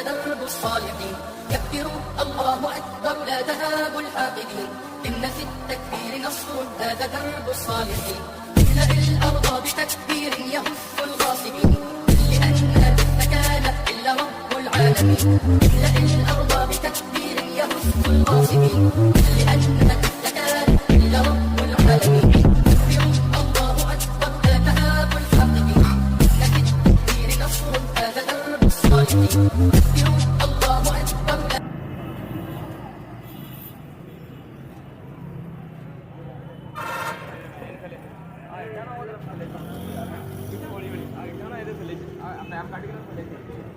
درب الصالحين. كبروا الله أكبر لا تهاب الحاقدين. إن في التكبير نصر هذا درب الصالحين. املأ الأرض بتكبير يهف الغاصبين. لأنها تتكالى إلا رب العالمين. املأ الأرض بتكبير يهف الغاصبين. لأنها تتكالى إلا رب العالمين. كبروا الله أكبر لا تهاب الحاقدين. إن في التكبير نصر هذا درب الصالحين. كبروا الله أكبر لا I'm cutting